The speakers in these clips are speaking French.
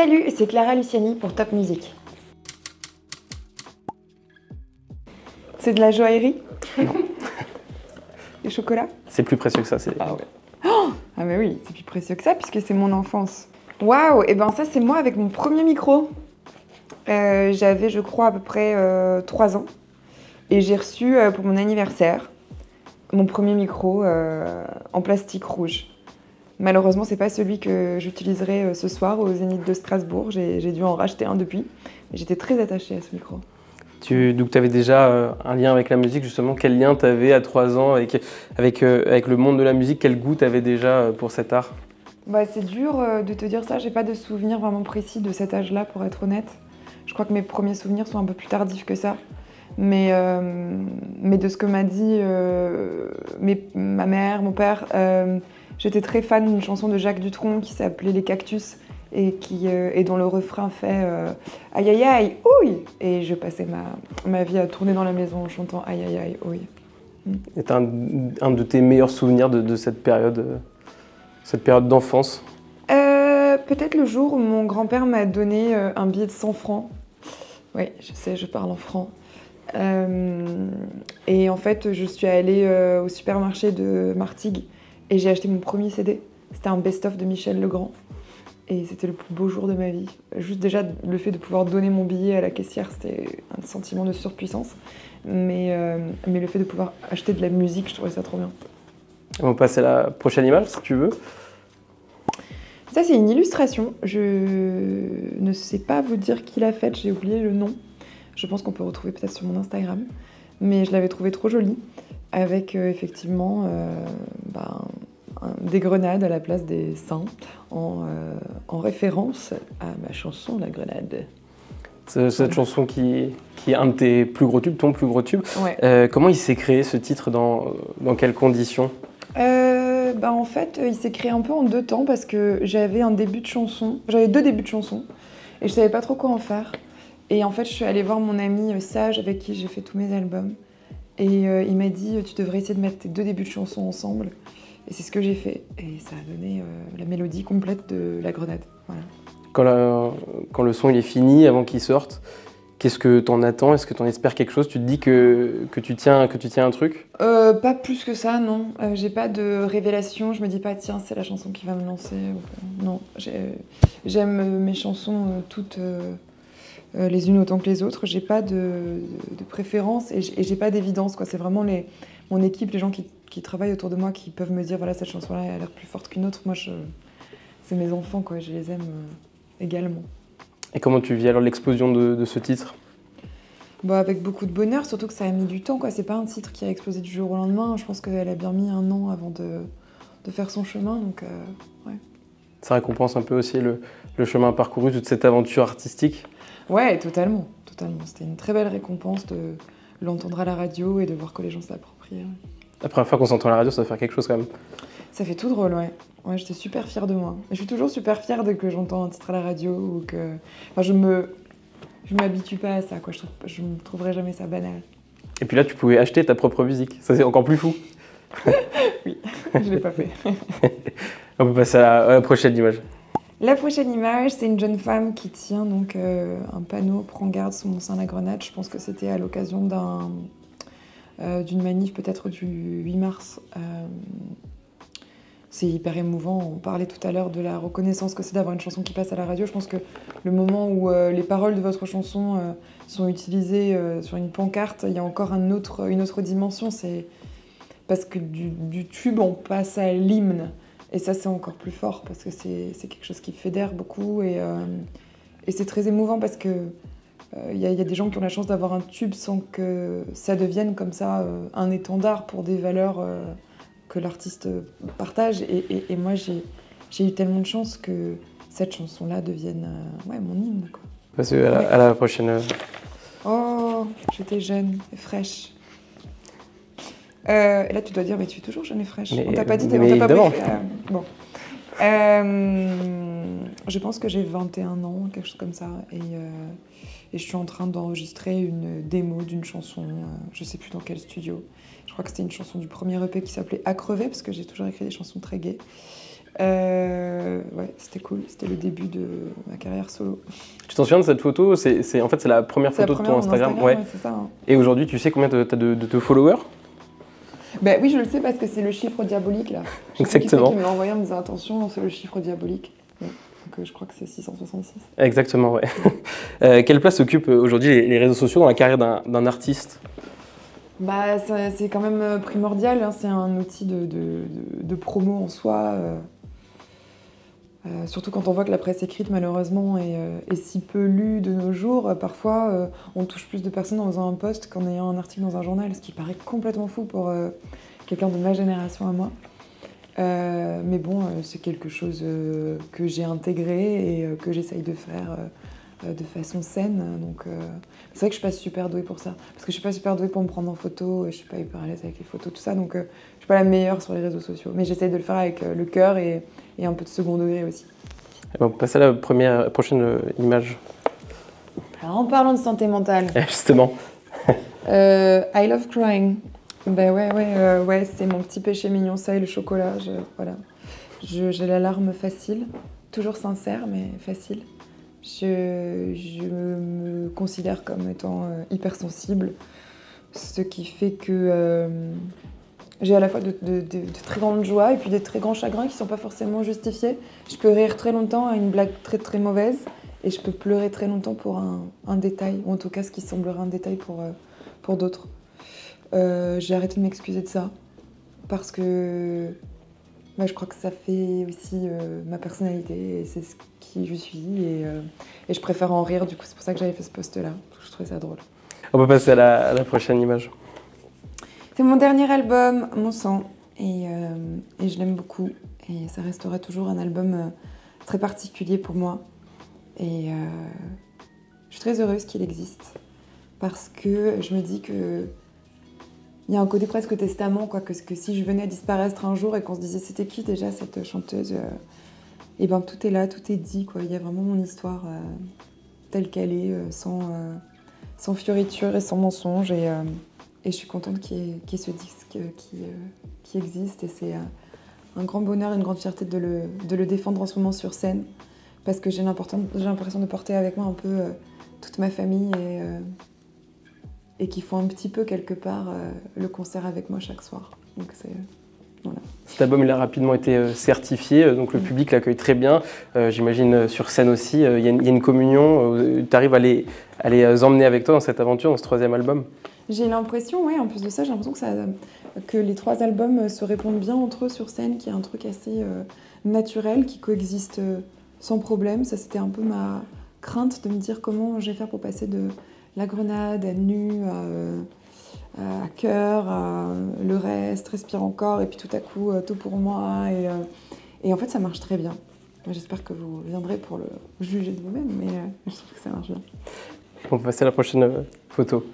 Salut, c'est Clara Luciani pour Top Music. C'est de la joaillerie? Non. Des chocolats? C'est plus précieux que ça. Ah ouais. Oh ah bah oui, c'est plus précieux que ça puisque c'est mon enfance. Waouh, et ben ça c'est moi avec mon premier micro. J'avais je crois à peu près 3 ans. Et j'ai reçu pour mon anniversaire mon premier micro en plastique rouge. Malheureusement, c'est pas celui que j'utiliserai ce soir au Zénith de Strasbourg. J'ai dû en racheter un depuis. Mais j'étais très attachée à ce micro. Donc tu avais déjà un lien avec la musique, justement. Quel lien tu avais à 3 ans avec le monde de la musique? Quel goût tu avais déjà pour cet art? Bah, c'est dur de te dire ça. J'ai pas de souvenirs vraiment précis de cet âge-là, pour être honnête. Je crois que mes premiers souvenirs sont un peu plus tardifs que ça. Mais de ce que m'a dit ma mère, mon père, j'étais très fan d'une chanson de Jacques Dutronc qui s'appelait Les Cactus et dont le refrain fait aïe aïe aïe, ouille. Et je passais ma vie à tourner dans la maison en chantant aïe aïe aïe, ouille. Et t'as un de tes meilleurs souvenirs de cette période d'enfance? Peut-être le jour où mon grand-père m'a donné un billet de 100 francs. Oui, je sais, je parle en francs. Et en fait, je suis allée au supermarché de Martigues et j'ai acheté mon premier CD. C'était un best-of de Michel Legrand. Et c'était le plus beau jour de ma vie. Juste déjà, le fait de pouvoir donner mon billet à la caissière, c'était un sentiment de surpuissance. Mais le fait de pouvoir acheter de la musique, je trouvais ça trop bien. On passe à la prochaine image, si tu veux. Ça, c'est une illustration. Je ne sais pas vous dire qui l'a faite, j'ai oublié le nom. Je pense qu'on peut retrouver peut-être sur mon Instagram. Mais je l'avais trouvée trop jolie, avec effectivement des grenades à la place des seins, en référence à ma chanson La Grenade. Cette chanson qui est un de tes plus gros tubes, ton plus gros tube. Ouais. Comment il s'est créé ce titre, dans quelles conditions? En fait, il s'est créé un peu en 2 temps parce que j'avais un début de chanson, j'avais 2 débuts de chanson et je savais pas trop quoi en faire. Et en fait, je suis allée voir mon ami Sage avec qui j'ai fait tous mes albums. Et il m'a dit, tu devrais essayer de mettre tes 2 débuts de chansons ensemble. Et c'est ce que j'ai fait. Et ça a donné la mélodie complète de La Grenade. Voilà. Quand le son il est fini, avant qu'il sorte, qu'est-ce que t'en attends? Est-ce que t'en espères quelque chose? Tu te dis que tu tiens un truc? Pas plus que ça, non. J'ai pas de révélation. Je me dis pas, tiens, c'est la chanson qui va me lancer. Non, j'aime mes chansons toutes les unes autant que les autres. J'ai pas de préférence et j'ai pas d'évidence, quoi. C'est vraiment mon équipe, les gens qui travaillent autour de moi qui peuvent me dire, voilà, cette chanson-là elle a l'air plus forte qu'une autre. Moi, c'est mes enfants, quoi. Je les aime également. Et comment tu vis alors l'explosion de ce titre? Avec beaucoup de bonheur, surtout que ça a mis du temps, quoi. C'est pas un titre qui a explosé du jour au lendemain. Je pense qu'elle a bien mis 1 an avant de faire son chemin, donc ouais. Ça récompense un peu aussi le chemin parcouru, toute cette aventure artistique? Ouais, totalement. C'était une très belle récompense de l'entendre à la radio et de voir que les gens se l'appropriaient. La première fois qu'on s'entend à la radio, ça doit faire quelque chose quand même. Ça fait tout drôle, ouais. Ouais, j'étais super fière de moi. Et je suis toujours super fière dès que j'entends un titre à la radio ou que... Enfin, je m'habitue pas à ça, quoi. Je ne trouverai jamais ça banal. Et puis là, tu pouvais acheter ta propre musique. Ça, c'est encore plus fou. Oui, je l'ai pas fait. On peut passer à la prochaine image. La prochaine image, c'est une jeune femme qui tient donc un panneau « Prends garde, sous mon sein la grenade ». Je pense que c'était à l'occasion d'une manif peut-être du 8 mars. C'est hyper émouvant. On parlait tout à l'heure de la reconnaissance que c'est d'avoir une chanson qui passe à la radio. Je pense que le moment où les paroles de votre chanson sont utilisées sur une pancarte, il y a encore une autre dimension. C'est parce que du tube, on passe à l'hymne. Et ça, c'est encore plus fort parce que c'est quelque chose qui fédère beaucoup. Et c'est très émouvant parce que y a des gens qui ont la chance d'avoir un tube sans que ça devienne comme ça un étendard pour des valeurs que l'artiste partage. Et moi, j'ai eu tellement de chance que cette chanson-là devienne mon hymne, quoi. Parce que à la prochaine. Oh, j'étais jeune et fraîche. Et là, tu dois dire, mais tu es toujours jeune et fraîche. On t'a pas dit, on t'a pas briefé. Bon. Je pense que j'ai 21 ans, quelque chose comme ça. Et je suis en train d'enregistrer une démo d'une chanson, je sais plus dans quel studio. Je crois que c'était une chanson du premier EP qui s'appelait À crever, parce que j'ai toujours écrit des chansons très gaies. Ouais, c'était cool. C'était le début de ma carrière solo. Tu t'en souviens de cette photo? En fait, c'est la première photo de ton Instagram. Ouais. C'est ça. Hein. Et aujourd'hui, tu sais combien tu as de followers? Ben oui, je le sais parce que c'est le chiffre diabolique là. Exactement. Qui me l'a envoyé en me disant attention, c'est le chiffre diabolique. Ouais. Donc je crois que c'est 666. Exactement, ouais. Quelle place occupent aujourd'hui les réseaux sociaux dans la carrière d'un artiste? Bah, c'est quand même primordial, hein. C'est un outil de promo en soi. Surtout quand on voit que la presse écrite, malheureusement, est si peu lue de nos jours. Parfois, on touche plus de personnes en faisant un post qu'en ayant un article dans un journal, ce qui paraît complètement fou pour quelqu'un de ma génération à moi. Mais bon, c'est quelque chose que j'ai intégré et que j'essaye de faire de façon saine. Donc, c'est vrai que je suis pas super douée pour ça. Parce que je suis pas super douée pour me prendre en photo, je suis pas hyper à l'aise avec les photos, tout ça. Donc, je suis pas la meilleure sur les réseaux sociaux. Mais j'essaye de le faire avec le cœur et un peu de second degré aussi. On passe à la prochaine image. Alors, en parlant de santé mentale. Justement. I love crying. Ben ouais, c'est mon petit péché mignon, ça et le chocolat. Voilà. J'ai la larme facile, toujours sincère, mais facile. Je me considère comme étant hypersensible, ce qui fait que j'ai à la fois de très grandes joies et puis des très grands chagrins qui ne sont pas forcément justifiés. Je peux rire très longtemps à une blague très très mauvaise et je peux pleurer très longtemps pour un détail, ou en tout cas ce qui semblerait un détail pour d'autres. J'ai arrêté de m'excuser de ça parce que je crois que ça fait aussi ma personnalité et c'est ce qui je suis et je préfère en rire, du coup c'est pour ça que j'avais fait ce post-là, parce que je trouvais ça drôle. On peut passer à la prochaine image. C'est mon dernier album, Mon sang, et je l'aime beaucoup et ça restera toujours un album très particulier pour moi et je suis très heureuse qu'il existe parce que je me dis que il y a un côté presque testament, quoi, que si je venais à disparaître un jour et qu'on se disait c'était qui déjà cette chanteuse, et ben tout est là, tout est dit, quoi. Il y a vraiment mon histoire telle qu'elle est, sans fioriture et sans mensonge, et je suis contente qu'il y ait ce disque qui existe, et c'est un grand bonheur, une grande fierté de le défendre en ce moment sur scène, parce que j'ai l'impression de porter avec moi un peu toute ma famille et qui font un petit peu quelque part le concert avec moi chaque soir. Donc c'est voilà. Cet album il a rapidement été certifié, donc le public l'accueille très bien. J'imagine sur scène aussi, il y a une communion. Tu arrives à les emmener avec toi dans cette aventure, dans ce troisième album? J'ai l'impression, oui, en plus de ça, j'ai l'impression que les trois albums se répondent bien entre eux sur scène, qu'il y a un truc assez naturel qui coexiste sans problème. Ça, c'était un peu ma crainte de me dire comment je vais faire pour passer de la grenade à nu, à cœur, le reste, respire encore, et puis tout à coup, tout pour moi. Et en fait, ça marche très bien. J'espère que vous viendrez pour le juger de vous-même, mais je trouve que ça marche bien. On peut passer à la prochaine photo.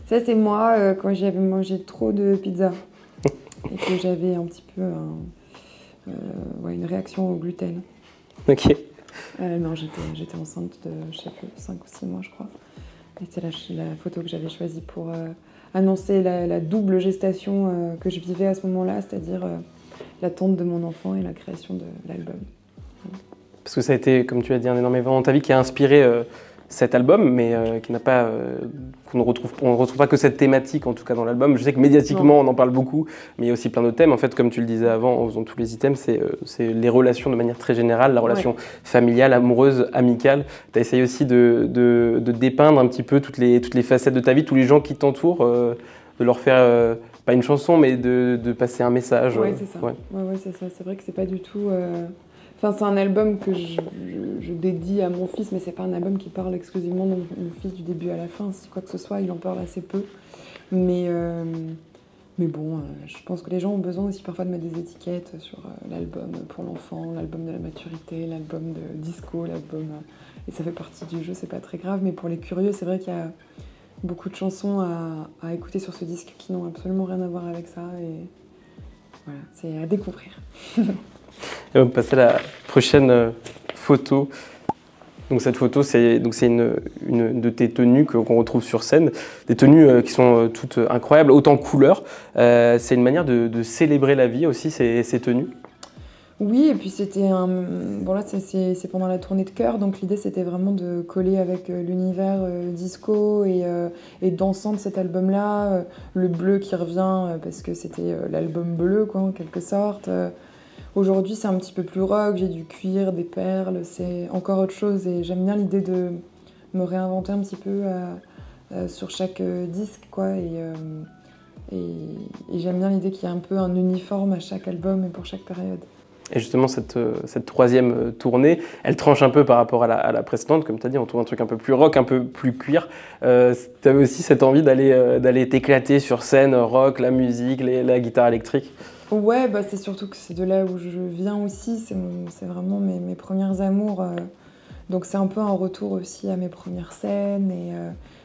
Ça, c'est moi quand j'avais mangé trop de pizza et que j'avais un petit peu une réaction au gluten. Ok. Non, j'étais enceinte de, je sais plus, 5 ou 6 mois, je crois. Et c'est la photo que j'avais choisie pour annoncer la double gestation que je vivais à ce moment-là, c'est-à-dire l'attente de mon enfant et la création de l'album. Parce que ça a été, comme tu as dit, un énorme événement dans ta vie qui a inspiré cet album, mais qui n'a pas, on ne retrouve pas que cette thématique, en tout cas dans l'album. Je sais que médiatiquement, on en parle beaucoup, mais il y a aussi plein d'autres thèmes. En fait, comme tu le disais avant, en faisant tous les items, c'est les relations de manière très générale, la relation familiale, amoureuse, amicale. Tu as essayé aussi de dépeindre un petit peu toutes les facettes de ta vie, tous les gens qui t'entourent, de leur faire, pas une chanson, mais de passer un message. Oui, c'est ça. Ouais, c'est ça. C'est vrai que c'est pas du tout... Enfin, c'est un album que je dédie à mon fils, mais c'est pas un album qui parle exclusivement de mon fils du début à la fin. Si quoi que ce soit, il en parle assez peu. Mais bon, je pense que les gens ont besoin aussi parfois de mettre des étiquettes sur l'album pour l'enfant, l'album de la maturité, l'album de disco, l'album... et ça fait partie du jeu, c'est pas très grave. Mais pour les curieux, c'est vrai qu'il y a beaucoup de chansons à écouter sur ce disque qui n'ont absolument rien à voir avec ça. Et voilà, c'est à découvrir. Et on passe à la prochaine photo. Donc cette photo, c'est une de tes tenues qu'on retrouve sur scène. Des tenues qui sont toutes incroyables, autant couleurs. C'est une manière de célébrer la vie aussi, ces tenues. Oui, et puis c'était un... Bon là, c'est pendant la tournée de Cœur, donc l'idée c'était vraiment de coller avec l'univers disco et dansant de cet album-là. Le bleu qui revient parce que c'était l'album bleu, quoi, en quelque sorte. Aujourd'hui, c'est un petit peu plus rock, j'ai du cuir, des perles, c'est encore autre chose. Et j'aime bien l'idée de me réinventer un petit peu sur chaque disque, quoi. Et j'aime bien l'idée qu'il y ait un peu un uniforme à chaque album et pour chaque période. Et justement, cette troisième tournée, elle tranche un peu par rapport à la précédente. Comme tu as dit, on trouve un truc un peu plus rock, un peu plus cuir. Tu avais aussi cette envie d'aller t'éclater sur scène, rock, la musique, la guitare électrique. Ouais, bah c'est surtout que c'est de là où je viens aussi. C'est vraiment mes premières amours. Donc c'est un peu un retour aussi à mes premières scènes. Et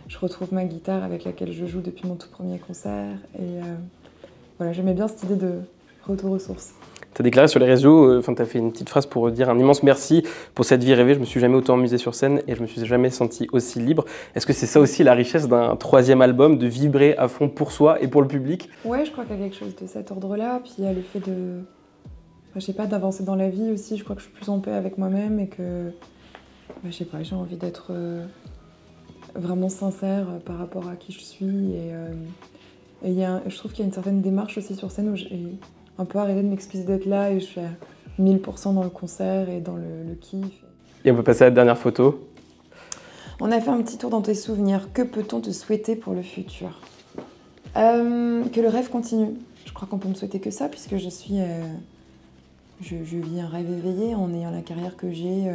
je retrouve ma guitare avec laquelle je joue depuis mon tout premier concert. Et voilà, j'aimais bien cette idée de retour aux sources. Tu as déclaré sur les réseaux, tu as fait une petite phrase pour dire un immense merci pour cette vie rêvée. Je me suis jamais autant amusé sur scène et je me suis jamais senti aussi libre. Est-ce que c'est ça aussi la richesse d'un troisième album, de vibrer à fond pour soi et pour le public? Ouais, je crois qu'il y a quelque chose de cet ordre-là. Puis il y a le fait de, je sais pas, d'avancer dans la vie aussi. Je crois que je suis plus en paix avec moi-même et que, je sais pas, j'ai envie d'être vraiment sincère par rapport à qui je suis. Et je trouve qu'il y a une certaine démarche aussi sur scène où j'ai un peu arrêté de m'excuser d'être là et je suis à 1000% dans le concert et dans le kiff. Et on peut passer à la dernière photo. On a fait un petit tour dans tes souvenirs. Que peut-on te souhaiter pour le futur? Que le rêve continue. Je crois qu'on peut me souhaiter que ça puisque je vis un rêve éveillé en ayant la carrière que j'ai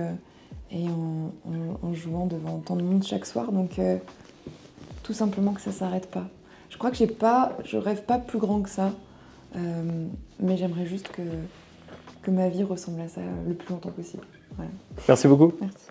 et en jouant devant tant de monde chaque soir. Donc tout simplement que ça s'arrête pas. Je crois que je rêve pas plus grand que ça. Mais j'aimerais juste que ma vie ressemble à ça le plus longtemps possible. Voilà. Merci beaucoup. Merci.